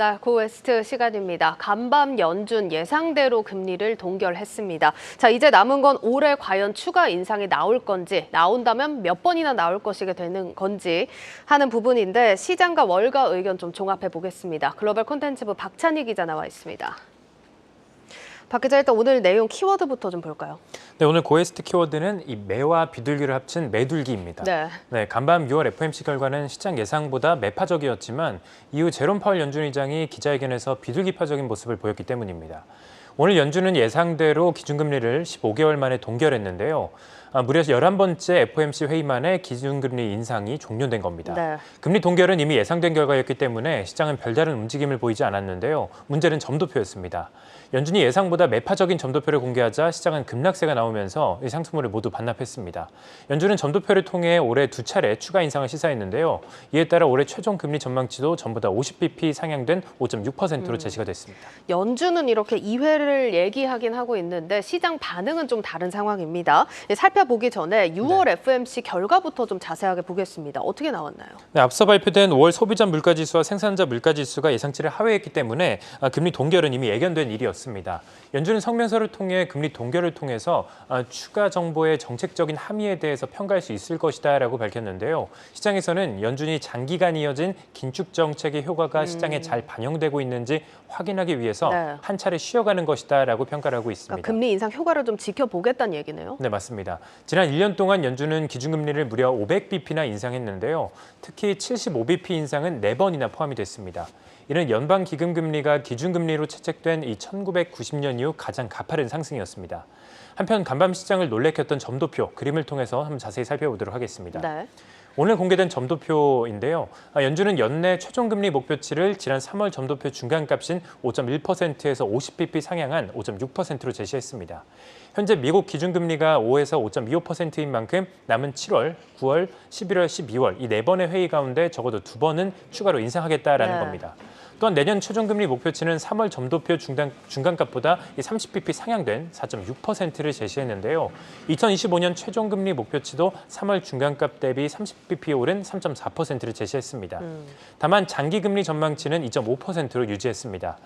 네, 고웨스트 시간입니다. 간밤 연준 예상대로 금리를 동결했습니다. 자, 이제 남은 건 올해 과연 추가 인상이 나올 건지, 나온다면 몇 번이나 나올 것이게 되는 건지 하는 부분인데 시장과 월가 의견 좀 종합해 보겠습니다. 글로벌 콘텐츠부 박찬희 기자 나와 있습니다. 박 기자, 일단 오늘 내용 키워드부터 좀 볼까요? 네, 오늘 고에스트 키워드는 이 매와 비둘기를 합친 매둘기입니다. 네, 간밤 6월 FOMC 결과는 시장 예상보다 매파적이었지만 이후 제롬 파월 연준 의장이 기자회견에서 비둘기파적인 모습을 보였기 때문입니다. 오늘 연준은 예상대로 기준금리를 15개월 만에 동결했는데요. 무려 11번째 FOMC 회의 만에 기준금리 인상이 종료된 겁니다. 네. 금리 동결은 이미 예상된 결과였기 때문에 시장은 별다른 움직임을 보이지 않았는데요. 문제는 점도표였습니다. 연준이 예상보다 매파적인 점도표를 공개하자 시장은 급락세가 나오면서 이 상승물을 모두 반납했습니다. 연준은 점도표를 통해 올해 2차례 추가 인상을 시사했는데요. 이에 따라 올해 최종 금리 전망치도 전보다 50bp 상향된 5.6%로 제시가 됐습니다. 연준은 이렇게 2회를 얘기하긴 하고 있는데 시장 반응은 좀 다른 상황입니다. 살펴보기 전에 6월 FOMC 결과부터 좀 자세하게 보겠습니다. 어떻게 나왔나요? 네, 앞서 발표된 5월 소비자 물가지수와 생산자 물가지수가 예상치를 하회했기 때문에 금리 동결은 이미 예견된 일이었습니다. 연준은 성명서를 통해 금리 동결을 통해서 추가 정보의 정책적인 함의에 대해서 평가할 수 있을 것이다라고 밝혔는데요. 시장에서는 연준이 장기간 이어진 긴축 정책의 효과가 시장에 잘 반영되고 있는지 확인하기 위해서 한 차례 쉬어가는 것이다라고 평가를 하고 있습니다. 그러니까 금리 인상 효과를 좀 지켜보겠다는 얘기네요. 네, 맞습니다. 지난 1년 동안 연준은 기준금리를 무려 500bp나 인상했는데요. 특히 75bp 인상은 4번이나 포함이 됐습니다. 이는 연방기금금리가 기준금리로 채택된 이 1990년 이후 가장 가파른 상승이었습니다. 한편 간밤 시장을 놀래켰던 점도표 그림을 통해서 한번 자세히 살펴보도록 하겠습니다. 네. 오늘 공개된 점도표인데요. 연준은 연내 최종금리 목표치를 지난 3월 점도표 중간값인 5.1%에서 50bp 상향한 5.6%로 제시했습니다. 현재 미국 기준금리가 5에서 5.25%인 만큼 남은 7월, 9월, 11월, 12월 이 4번의 회의 가운데 적어도 2번은 추가로 인상하겠다라는 겁니다. 또한 내년 최종금리 목표치는 3월 점도표 중간값보다 30bp 상향된 4.6%를 제시했는데요. 2025년 최종금리 목표치도 3월 중간값 대비 30bp 오른 3.4%를 제시했습니다. 다만 장기금리 전망치는 2.5%로 유지했습니다.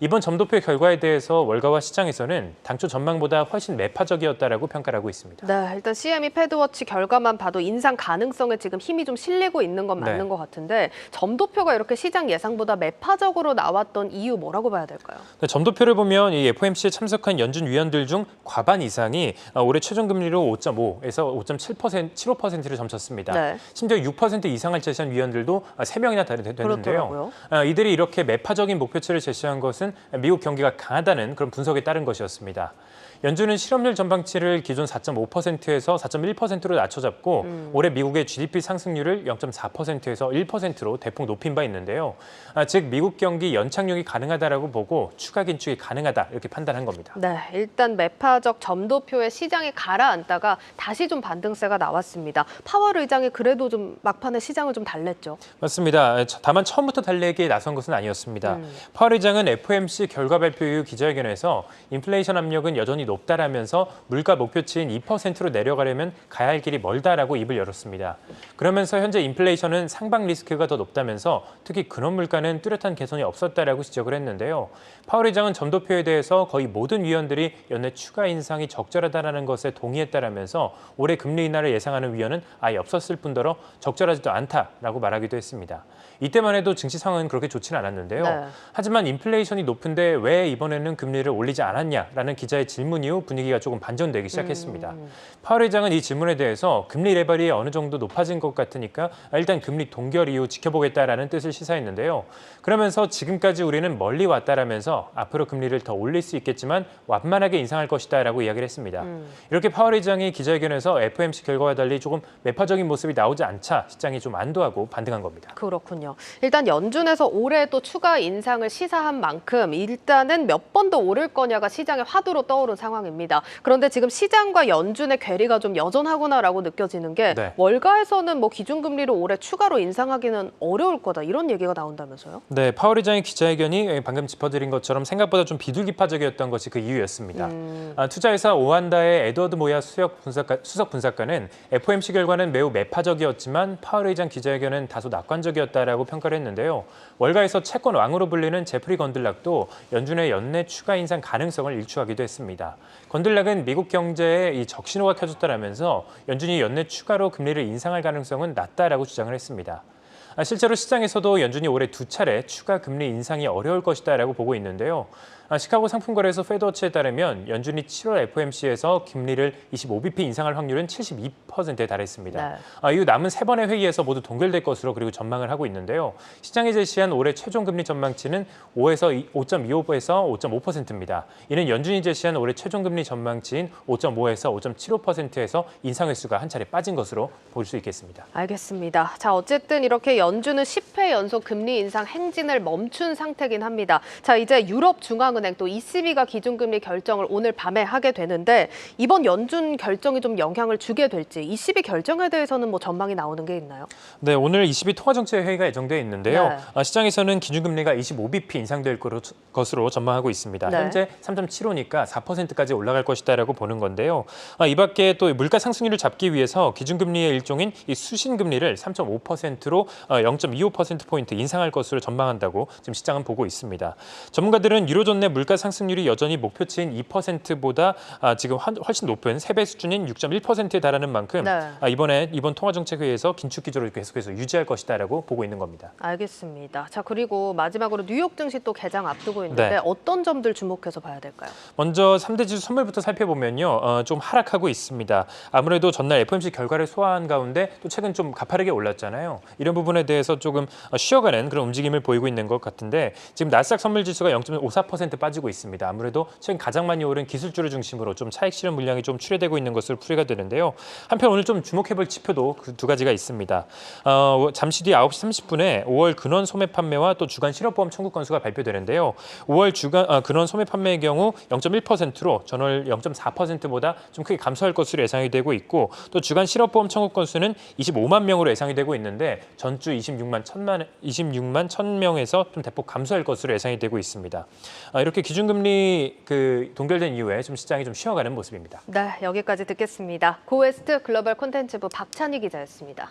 이번 점도표 결과에 대해서 월가와 시장에서는 당초 전망보다 훨씬 매파적이었다라고 평가를 하고 있습니다. 네, 일단 CME 패드워치 결과만 봐도 인상 가능성에 지금 힘이 좀 실리고 있는 건 맞는 것 같은데 점도표가 이렇게 시장 예상보다 매파적으로 나왔던 이유 뭐라고 봐야 될까요? 네, 점도표를 보면 이 FOMC에 참석한 연준 위원들 중 과반 이상이 올해 최종금리로 5.5에서 5.75%를 점쳤습니다. 심지어 6% 이상을 제시한 위원들도 3명이나 되는데요. 이들이 이렇게 매파적인 목표치를 제시한 것은 미국 경기가 강하다는 그런 분석에 따른 것이었습니다. 연준은 실업률 전망치를 기존 4.5%에서 4.1%로 낮춰잡고 올해 미국의 GDP 상승률을 0.4%에서 1%로 대폭 높인 바 있는데요. 즉 미국 경기 연착륙이 가능하다라고 보고 추가 긴축이 가능하다 이렇게 판단한 겁니다. 네, 일단 매파적 점도표에 시장이 가라앉다가 다시 좀 반등세가 나왔습니다. 파월 의장이 그래도 좀 막판에 시장을 좀 달랬죠. 맞습니다. 다만 처음부터 달래기에 나선 것은 아니었습니다. 파월 의장은 FOMC 결과 발표 이후 기자회견에서 인플레이션 압력은 여전히 높다라면서 물가 목표치인 2%로 내려가려면 가야 할 길이 멀다라고 입을 열었습니다. 그러면서 현재 인플레이션은 상방 리스크가 더 높다면서 특히 근원 물가는 뚜렷한 개선이 없었다라고 지적을 했는데요. 파월 의장은 점도표에 대해서 거의 모든 위원들이 연내 추가 인상이 적절하다라는 것에 동의했다라면서 올해 금리 인하를 예상하는 위원은 아예 없었을 뿐더러 적절하지도 않다라고 말하기도 했습니다. 이때만 해도 증시 상황은 그렇게 좋지는 않았는데요. 하지만 인플레이션이 높은데 왜 이번에는 금리를 올리지 않았냐라는 기자의 질문 이후 분위기가 조금 반전되기 시작했습니다. 파월 의장은 이 질문에 대해서 금리 레벨이 어느 정도 높아진 것 같으니까 일단 금리 동결 이후 지켜보겠다라는 뜻을 시사했는데요. 그러면서 지금까지 우리는 멀리 왔다라면서 앞으로 금리를 더 올릴 수 있겠지만 완만하게 인상할 것이다라고 이야기를 했습니다. 이렇게 파월 의장이 기자회견에서 FOMC 결과와 달리 조금 매파적인 모습이 나오지 않자 시장이 좀 안도하고 반등한 겁니다. 그렇군요. 일단 연준에서 올해 또 추가 인상을 시사한 만큼 만큼 일단은 몇 번 더 오를 거냐가 시장의 화두로 떠오른 상황입니다. 그런데 지금 시장과 연준의 괴리가 좀 여전하구나라고 느껴지는 게 네. 월가에서는 뭐 기준금리를 올해 추가로 인상하기는 어려울 거다 이런 얘기가 나온다면서요? 네, 파월 의장의 기자회견이 방금 짚어드린 것처럼 생각보다 좀 비둘기파적이었던 것이 그 이유였습니다. 투자회사 오한다의 에드워드 모야 수석 분석가는 FOMC 결과는 매우 매파적이었지만 파월 의장 기자회견은 다소 낙관적이었다라고 평가를 했는데요. 월가에서 채권 왕으로 불리는 제프리 건들락도 연준의 연내 추가 인상 가능성을 일축하기도 했습니다. 건들락은 미국 경제에 이 적신호가 켜졌다라면서 연준이 연내 추가로 금리를 인상할 가능성은 낮다라고 주장을 했습니다. 실제로 시장에서도 연준이 올해 2차례 추가 금리 인상이 어려울 것이다라고 보고 있는데요. 시카고 상품거래소 페드워치에 따르면 연준이 7월 FOMC에서 금리를 25bp 인상할 확률은 72%에 달했습니다. 네. 이후 남은 3번의 회의에서 모두 동결될 것으로 그리고 전망을 하고 있는데요. 시장이 제시한 올해 최종 금리 전망치는 5.25에서 5.5%입니다. 이는 연준이 제시한 올해 최종 금리 전망치인 5.5에서 5.75%에서 인상 횟수가 한 차례 빠진 것으로 볼 수 있겠습니다. 알겠습니다. 자, 어쨌든 이렇게 연준은 10회 연속 금리 인상 행진을 멈춘 상태긴 합니다. 자, 이제 유럽 중앙은행 또 ECB가 기준금리 결정을 오늘 밤에 하게 되는데 이번 연준 결정이 좀 영향을 주게 될지 ECB 결정에 대해서는 뭐 전망이 나오는 게 있나요? 네, 오늘 ECB 통화정책회의가 예정돼 있는데요. 네. 시장에서는 기준금리가 25bp 인상될 것으로 전망하고 있습니다. 네. 현재 3.75니까 4%까지 올라갈 것이다라고 보는 건데요. 이 밖에 또 물가 상승률을 잡기 위해서 기준금리의 일종인 이 수신금리를 3.5%로 0.25%포인트 인상할 것으로 전망한다고 지금 시장은 보고 있습니다. 전문가들은 유로존 내 물가 상승률이 여전히 목표치인 2%보다 지금 훨씬 높은 3배 수준인 6.1%에 달하는 만큼 네. 이번 통화정책회의에서 긴축 기조를 계속해서 유지할 것이다라고 보고 있는 겁니다. 알겠습니다. 자, 그리고 마지막으로 뉴욕 증시 또 개장 앞두고 있는데 네. 어떤 점들 주목해서 봐야 될까요? 먼저 3대 지수 선물부터 살펴보면요. 좀 하락하고 있습니다. 아무래도 전날 FOMC 결과를 소화한 가운데 또 최근 좀 가파르게 올랐잖아요. 이런 부분에 대해서 조금 쉬어가는 그런 움직임을 보이고 있는 것 같은데 지금 나스닥 선물 지수가 0.54% 빠지고 있습니다. 아무래도 최근 가장 많이 오른 기술주를 중심으로 좀 차익 실현 물량이 좀 출회되고 있는 것으로 풀이가 되는데요. 한편 오늘 좀 주목해볼 지표도 그 두 가지가 있습니다. 잠시 뒤 9시 30분에 5월 근원 소매 판매와 또 주간 실업보험 청구 건수가 발표되는데요. 5월 근원 소매 판매의 경우 0.1%로 전월 0.4%보다 좀 크게 감소할 것으로 예상이 되고 있고 또 주간 실업보험 청구 건수는 25만 명으로 예상이 되고 있는데 전주 26만 1,000명에서 좀 대폭 감소할 것으로 예상이 되고 있습니다. 이렇게 기준금리 동결된 이후에 좀 시장이 좀 쉬어가는 모습입니다. 네, 여기까지 듣겠습니다. 고웨스트 글로벌 콘텐츠부 박찬희 기자였습니다.